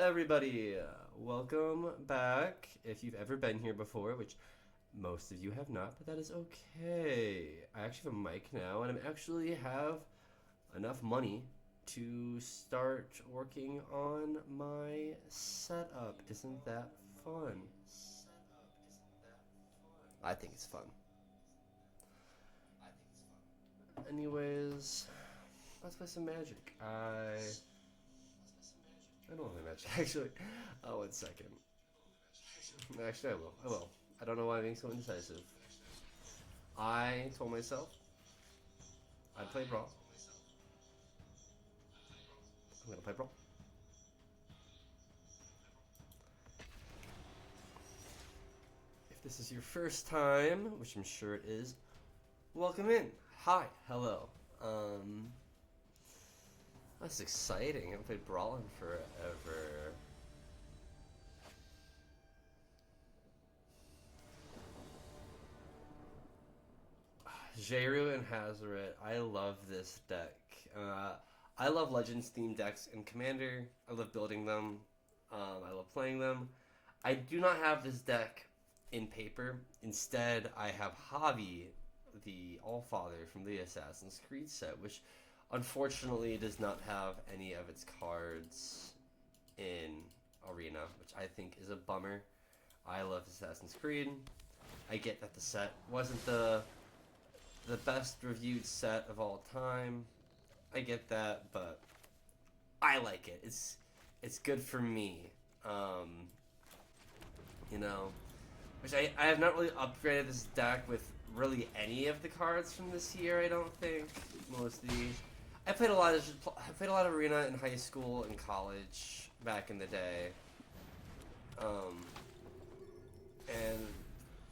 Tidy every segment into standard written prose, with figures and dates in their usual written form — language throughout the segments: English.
everybody? Welcome back. If you've ever been here before, which most of you have not, but that is okay. I actually have a mic now, and I actually have enough money to start working on my setup. Isn't that fun? I think it's fun. Anyways, let's play some Magic. I don't play Magic, actually. Oh, 1 second. Actually, I will. I will. I don't know why I'm being so indecisive. I told myself I'd play Brawl. I'm gonna play Brawl. If this is your first time, which I'm sure it is, welcome in. Hi. Hello. That's exciting. I haven't played Brawl in forever. Djeru and Hazoret. I love this deck. I love Legends themed decks in Commander. I love building them. I love playing them. I do not have this deck in paper. Instead, I have Javi, the Allfather from the Assassin's Creed set, which unfortunately does not have any of its cards in Arena, which I think is a bummer. I love Assassin's Creed. I get that the set wasn't the best reviewed set of all time. I get that, but I like it. It's good for me. You know, which I have not really upgraded this deck with really any of the cards from this year. I don't think mostly. I played a lot of Arena in high school and college back in the day. And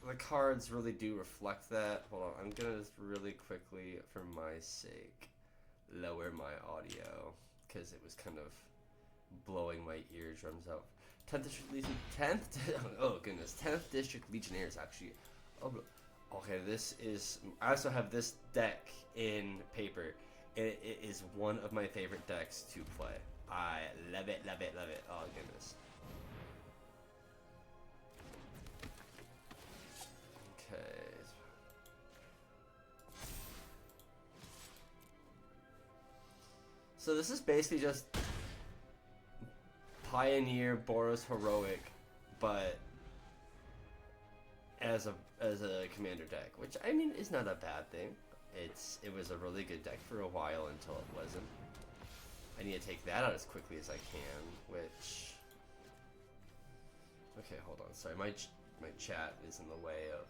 the cards really do reflect that. Hold on, I'm gonna just really quickly, for my sake, lower my audio because it was kind of blowing my eardrums out. 10th District Legion, 10th. Oh goodness, 10th District Legionnaires actually. Oh, okay. This is. I also have this deck in paper. It is one of my favorite decks to play. I love it, love it, love it. Oh goodness. Okay. So this is basically just Pioneer Boros Heroic, but as a commander deck, which I mean is not a bad thing. It was a really good deck for a while until it wasn't. I need to take that out as quickly as I can, which. Okay, hold on. Sorry, my chat is in the way of.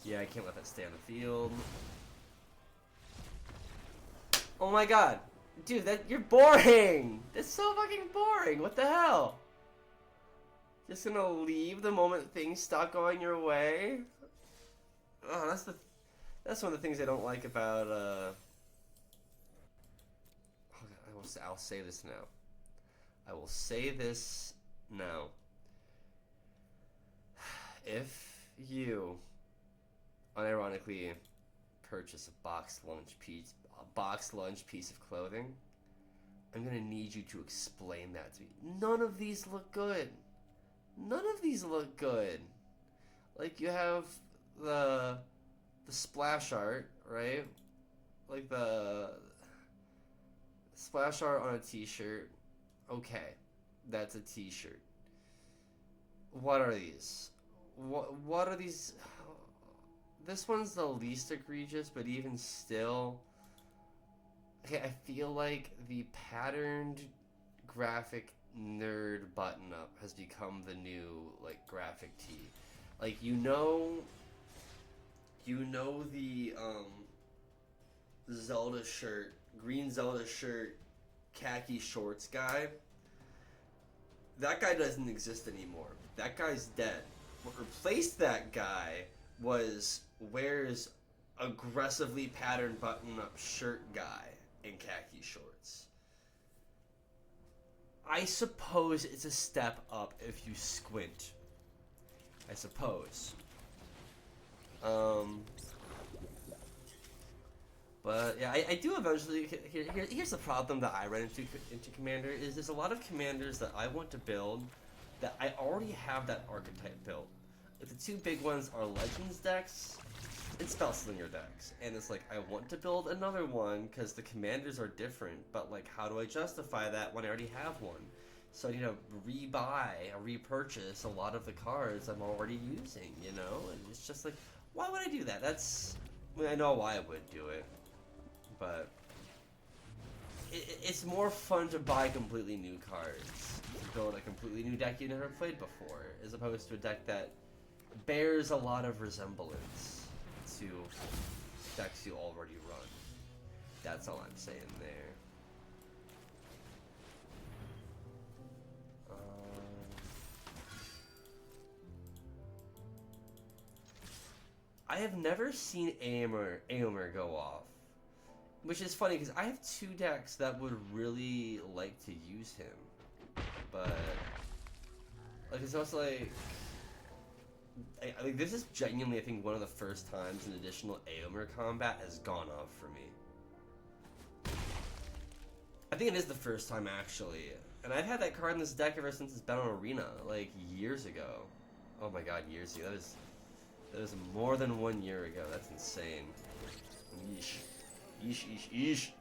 Yeah, I can't let that stay on the field. Oh my god. Dude, you're boring! That's so fucking boring! What the hell? Just gonna leave the moment things start going your way? Oh, that's one of the things I don't like about, I'll say this now. I will say this now. If you unironically purchase a box lunch piece of clothing, I'm gonna need you to explain that to me. None of these look good. None of these look good. Like you have the splash art, right? Like the splash art on a t-shirt. Okay, that's a t-shirt. What are these? What are these? This one's the least egregious, but even still, okay, I feel like the patterned graphic nerd button up has become the new like graphic tee. Like you know the Zelda shirt, green Zelda shirt, khaki shorts guy. That guy doesn't exist anymore. That guy's dead. What replaced that guy wears aggressively patterned button-up shirt guy in khaki shorts. I suppose it's a step up if you squint. I suppose. But yeah, I do eventually. Here's the problem that I run into Commander is there's a lot of commanders that I want to build that I already have that archetype built. Like the two big ones are Legends decks and Spellslinger decks, and it's like I want to build another one because the commanders are different. But like, how do I justify that when I already have one? So I need to rebuy or repurchase a lot of the cards I'm already using. You know, and it's just like, why would I do that? I mean, I know why I would do it. But it's more fun to buy completely new cards, to build a completely new deck you never played before, as opposed to a deck that bears a lot of resemblance to decks you already run. That's all I'm saying there. I have never seen Aomer go off. Which is funny, because I have two decks that would really like to use him. But, like, it's also like... this is genuinely, I think, one of the first times an additional Aomer combat has gone off for me. I think it is the first time, actually. And I've had that card in this deck ever since it's been on Arena, like, years ago. Oh my god, years ago. That was more than 1 year ago. That's insane. Yeesh. Yeesh, yeesh, yeesh.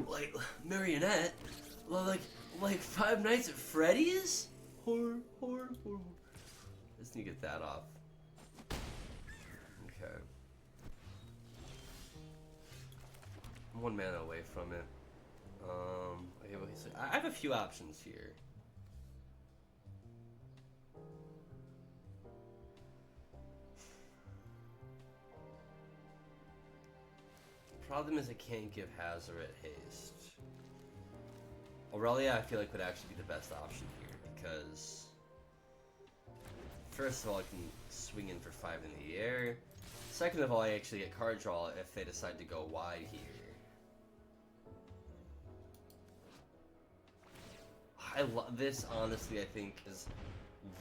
Like, Marionette? Like Five Nights at Freddy's? Horror, horror, horror. Just need to get that off. Okay. I'm 1 mana away from it. Okay, so I have a few options here. Problem is I can't give Hazoret haste. Aurelia I feel like would actually be the best option here because first of all I can swing in for 5 in the air. Second of all I actually get card draw if they decide to go wide here. I love this, honestly. I think is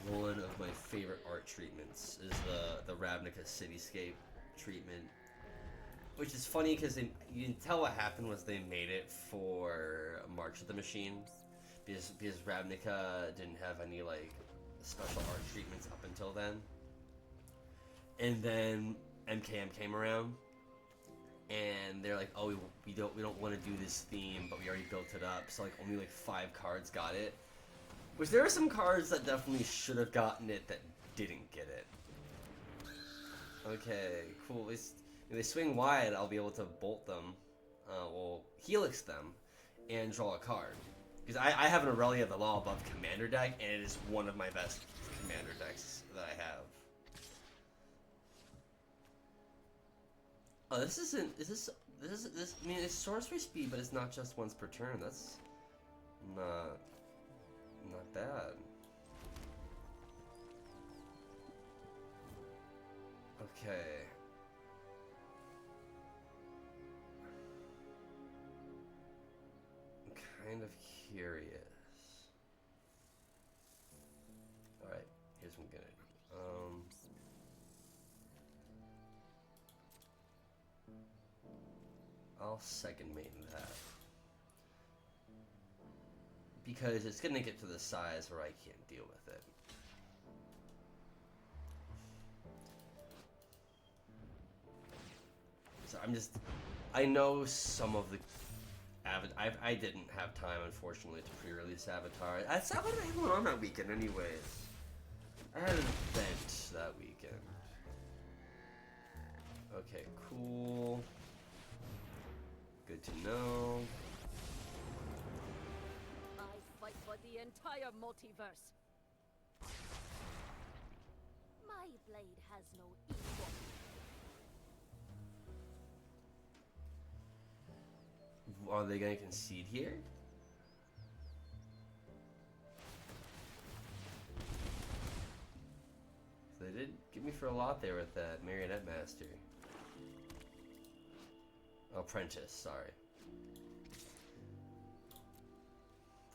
one of my favorite art treatments is the Ravnica Cityscape treatment. Which is funny because you can tell what happened was they made it for March of the Machine because Ravnica didn't have any like special art treatments up until then, and then MKM came around and they're like, oh, we don't want to do this theme, but we already built it up, so like only like 5 cards got it. Which there are some cards that definitely should have gotten it that didn't get it. Okay, cool. If they swing wide, I'll be able to bolt them, well, helix them, and draw a card. Because I have an Aurelia the Law Above Commander deck, and it is one of my best Commander decks that I have. Oh, this isn't. I mean, it's sorcery speed, but it's not just once per turn. That's not bad. Okay. I'm kind of curious. Alright, here's what I'm gonna do. I'll second main that. Because it's gonna get to the size where I can't deal with it. So I know some of the I didn't have time, unfortunately, to pre-release Avatar. That's not what I went on that weekend anyways. I had an event that weekend. Okay, cool. Good to know. I fight for the entire multiverse. My blade has no equal. Are they gonna concede here? They did give me for a lot there with that Marionette Master. Apprentice, sorry.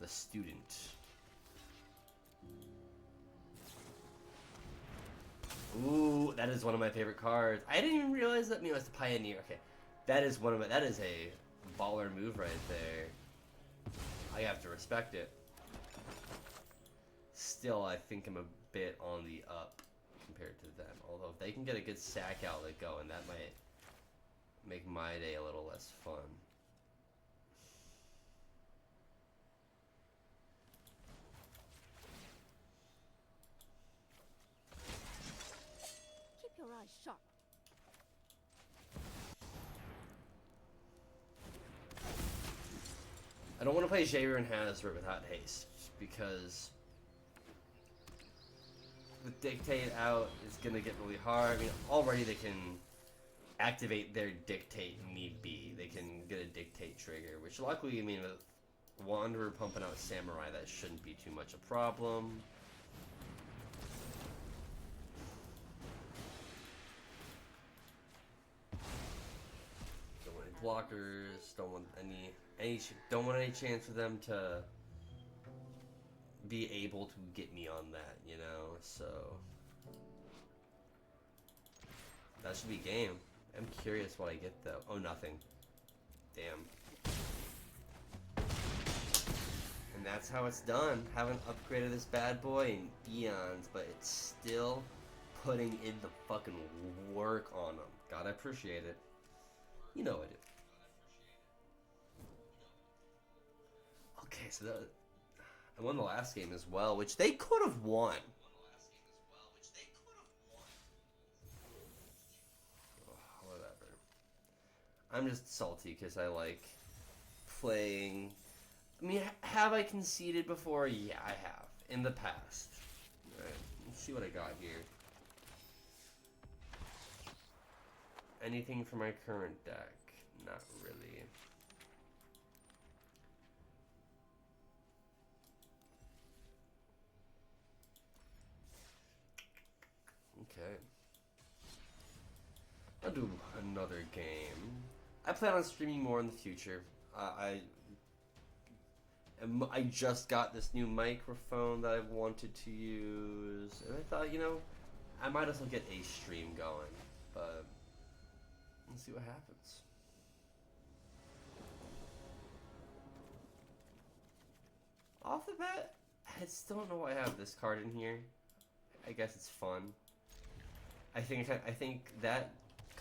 The student. Ooh, that is one of my favorite cards. I didn't even realize that Mio was the Pioneer. Okay, that is one of my, that is a baller move right there. I have to respect it. Still, I think I'm a bit on the up compared to them. Although if they can get a good sack outlet going, that might make my day a little less fun. Keep your eyes sharp. I don't want to play Djeru and Hazoret without haste, because with Dictate out, it's going to get really hard. I mean, already they can activate their Dictate need be. They can get a Dictate trigger, which luckily, I mean, with Wanderer pumping out Samurai, that shouldn't be too much a problem. Don't want any blockers, don't want any chance for them to be able to get me on that, you know, so that should be game. I'm curious what I get though. Oh, nothing. Damn. And that's how it's done. Haven't upgraded this bad boy in eons, but it's still putting in the fucking work on them. Gotta appreciate it. You know I do. Okay, so I won the last game as well, which they could have won. Oh, whatever. I'm just salty because I like playing. I mean, have I conceded before? Yeah, I have. In the past. Alright, let's see what I got here. Anything for my current deck? Not really. Okay. I'll do another game. I plan on streaming more in the future. I just got this new microphone that I've wanted to use, and I thought, you know, I might as well get a stream going, but let's see what happens. Off the bat, I still don't know why I have this card in here. I guess it's fun. I think that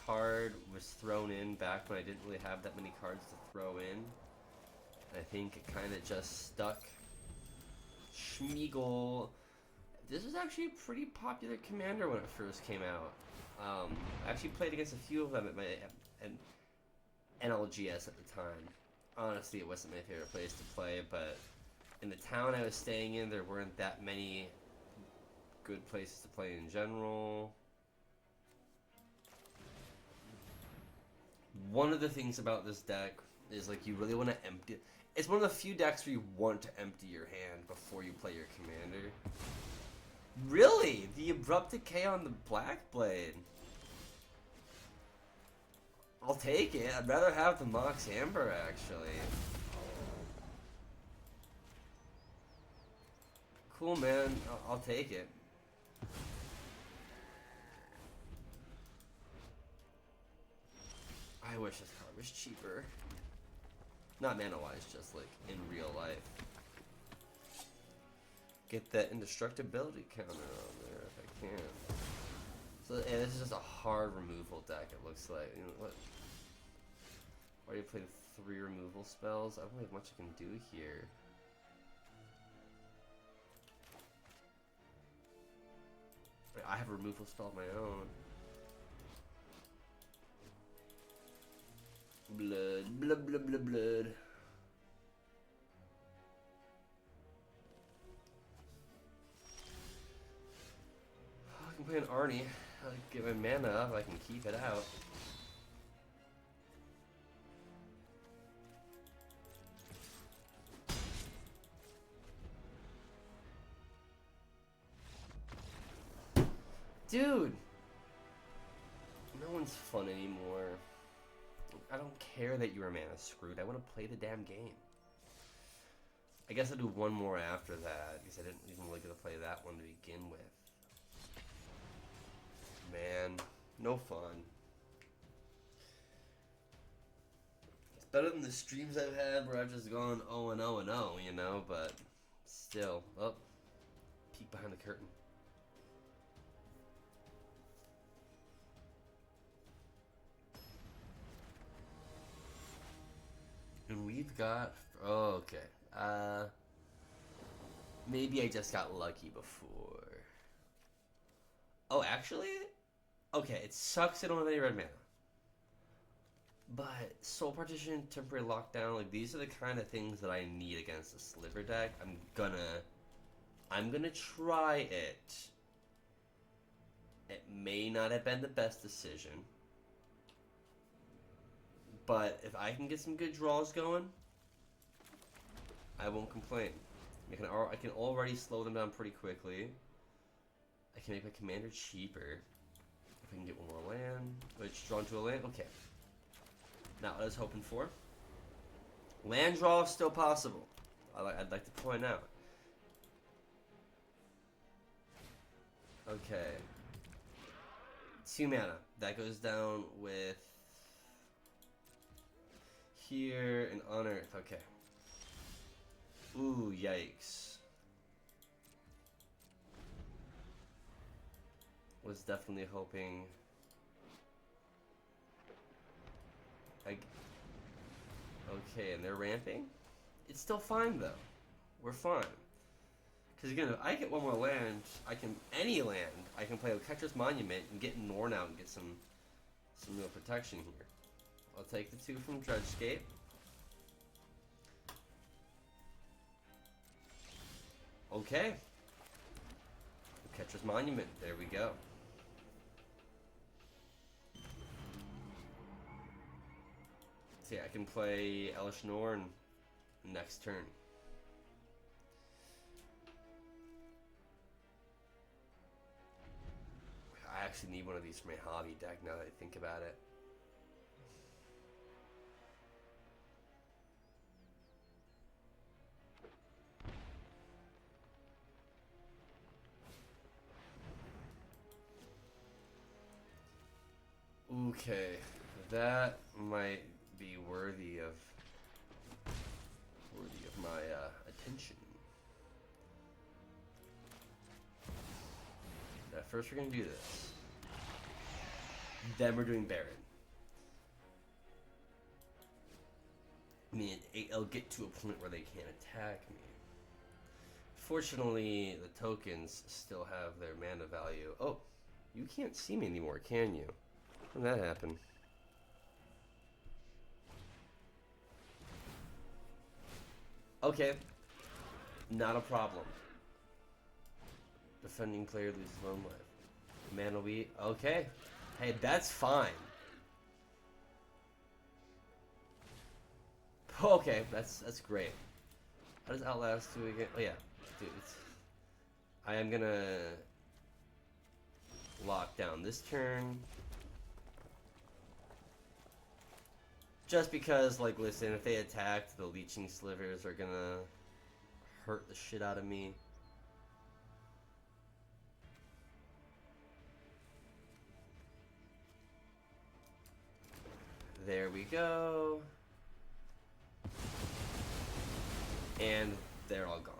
card was thrown in back when I didn't really have that many cards to throw in. I think it kind of just stuck. Schmeagle. This was actually a pretty popular commander when it first came out. I actually played against a few of them at my NLGS at the time. Honestly, it wasn't my favorite place to play, but in the town I was staying in, there weren't that many good places to play in general. One of the things about this deck is, like, you really want to empty. It's one of the few decks where you want to empty your hand before you play your commander. Really? The Abrupt Decay on the Black Blade. I'll take it. I'd rather have the Mox Amber, actually. Cool, man. I'll take it. I wish this card was cheaper. Not mana-wise, just like in real life. Get that indestructibility counter on there if I can. So, yeah, this is just a hard removal deck, it looks like. You know, what? Already played 3 removal spells. I don't really have much I can do here. I have a removal spell of my own. Blood, blood, blood, blood, blood. I can play an Arnie. I'll get my mana up, I can keep it out. Dude! No one's fun anymore. I don't care that you were mana screwed. I want to play the damn game. I guess I'll do one more after that, because I didn't even really get to play that one to begin with. man. No fun. It's better than the streams I've had where I've just gone 0 and 0 and 0, you know, but still. Oh, peek behind the curtain. And we've got... Oh, okay. Maybe I just got lucky before. Oh, actually? Okay, it sucks I don't have any red mana. But Soul Partition, Temporary Lockdown, like these are the kind of things that I need against a Sliver deck. I'm gonna try it. It may not have been the best decision. But if I can get some good draws going, I won't complain. I can already slow them down pretty quickly. I can make my commander cheaper. If I can get one more land. Which, drawn to a land? Okay. Not what I was hoping for. Land draw is still possible. I'd like to point out. Okay. 2 mana. That goes down with... Here and Unearth. Okay. Ooh, yikes. Was definitely hoping... Okay, and they're ramping? It's still fine, though. We're fine. Because again, if I get one more land, any land, I can play Catcher's Monument and get Norn out and get some real protection here. I'll take the 2 from Dredgescape. Okay. Catcher's Monument, there we go. See, I can play Elish Norn next turn. I actually need one of these for my hobby deck now that I think about it. Okay, that might be worthy of my attention. Now, first we're gonna do this. Then we're doing Baron. I mean, it'll get to a point where they can't attack me. Fortunately, the tokens still have their mana value. Oh, you can't see me anymore, can you? How did that happen? Okay. Not a problem. Defending player loses 1 life. Mana we... Okay. Hey, that's fine. Okay, that's great. How does Outlast do again? Oh yeah. Dude, I am gonna... lock down this turn. Just because, like, listen, if they attacked, the Leeching Slivers are gonna hurt the shit out of me. There we go. And they're all gone.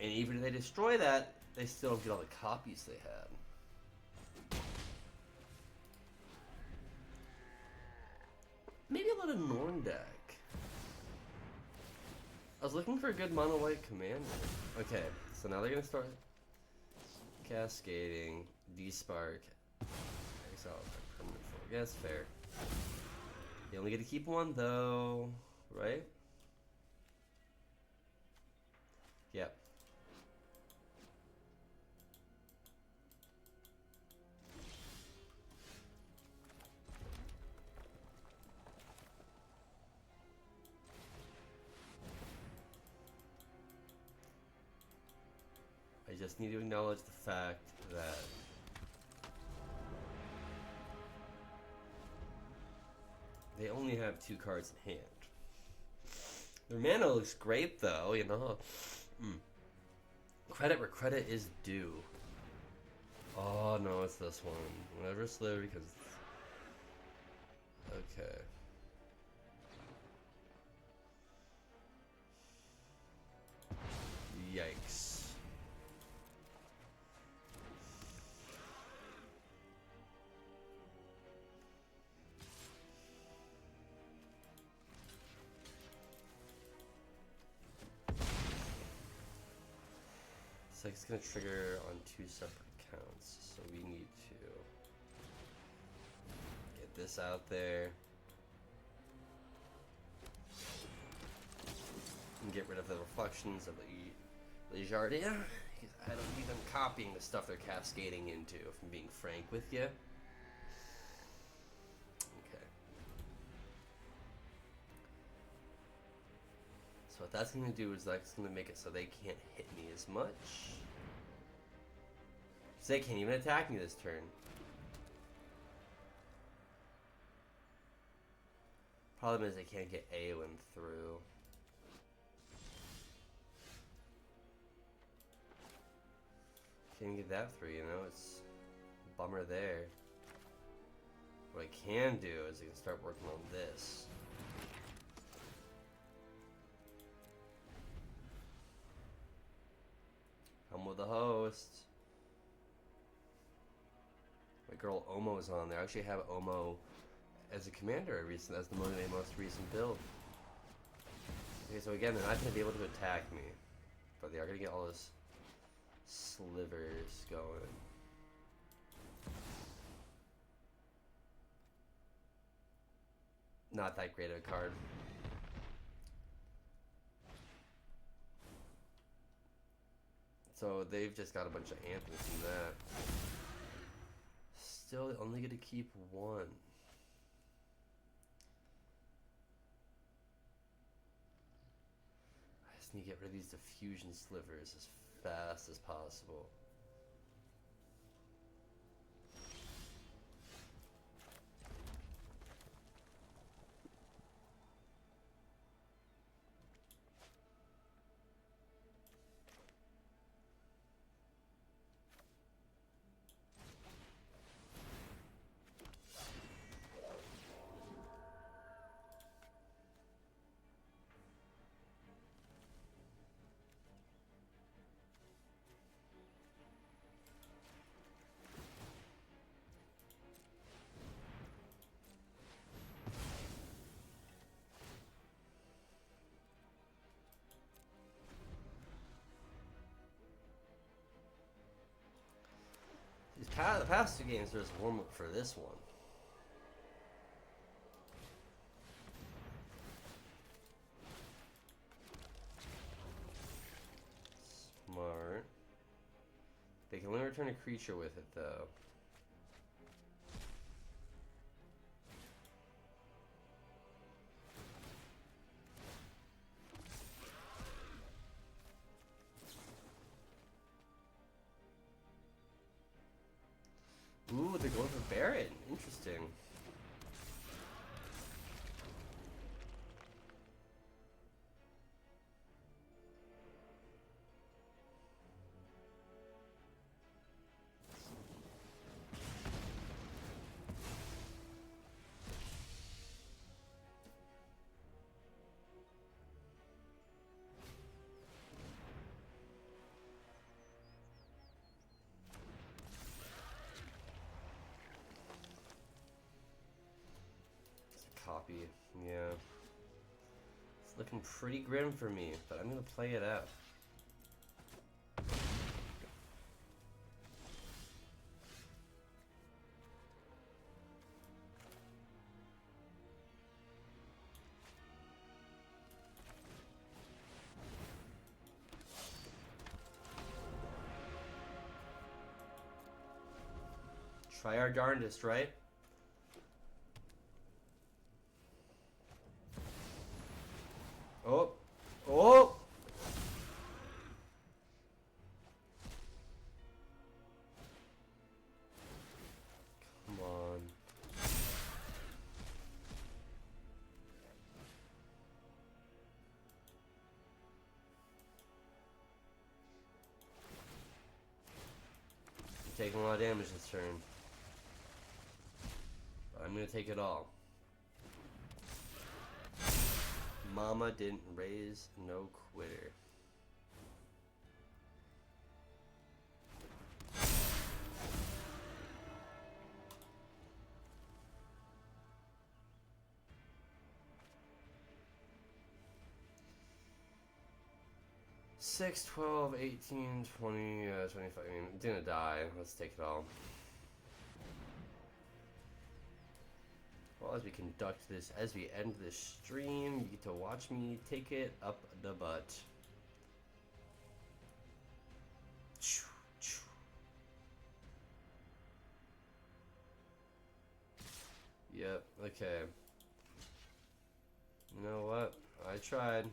And even if they destroy that, they still don't get all the copies they had. Maybe a lot of Norn deck. I was looking for a good mono white commander. Okay, so now they're gonna start cascading, despark, exile, permanent four. Yeah, that's fair. You only get to keep one though, right? Yep. I just need to acknowledge the fact that they only have 2 cards in hand. Their mana looks great though, you know. Credit where credit is due. Oh no, it's this one. Whatever sliver because. Okay. Yikes. It's like it's gonna trigger on 2 separate counts, so we need to get this out there and get rid of the reflections of the Jardia, because I don't need them copying the stuff they're cascading into, if I'm being frank with you. Okay. So what that's going to do is that's going to make it so they can't hit me as much. So they can't even attack me this turn. Problem is they can't get AoE through. Can't get that through, you know, it's a bummer there. What I can do is I can start working on this. Come with the host. My girl Omo's on there. I actually have Omo as a commander as the most recent build. Okay, so again, they're not going to be able to attack me, but they are going to get all this slivers going. Not that great of a card. So they've just got a bunch of anthems from that. Still, they only get to keep one. I just need to get rid of these diffusion slivers as fast as possible. The past 2 games, there's warm up for this one. Smart. They can only return a creature with it, though. Ooh, they're going for Baron. Interesting. Copy, yeah. It's looking pretty grim for me, but I'm gonna play it out. Try our darndest, right? Oh! Oh! Come on. taking a lot of damage this turn. But I'm gonna take it all. Mama didn't raise no quitter. Six, 12, 18, 20, 25. I mean, I'm gonna die. Let's take it all. Well, as we conduct this, as we end this stream, you get to watch me take it up the butt. Yep, okay. You know what? I tried.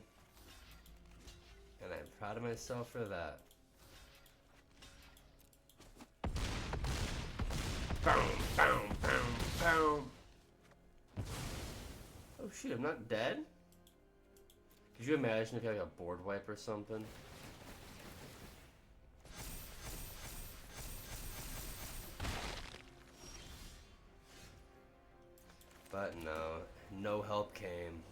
And I'm proud of myself for that. Boom, boom, boom, boom. Oh shoot, I'm not dead? Could you imagine if you had like a board wipe or something? But no, no help came.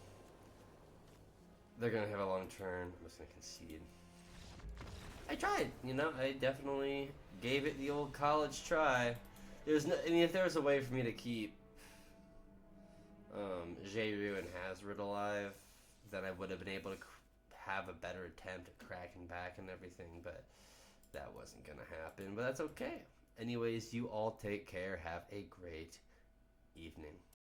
They're gonna have a long turn. I'm just gonna concede. I tried, you know, I definitely gave it the old college try. There's no, I mean, if there was a way for me to keep Djeru and Hazoret alive, then I would have been able to have a better attempt at cracking back and everything, but that wasn't gonna happen. But that's okay. Anyways, you all take care. Have a great evening.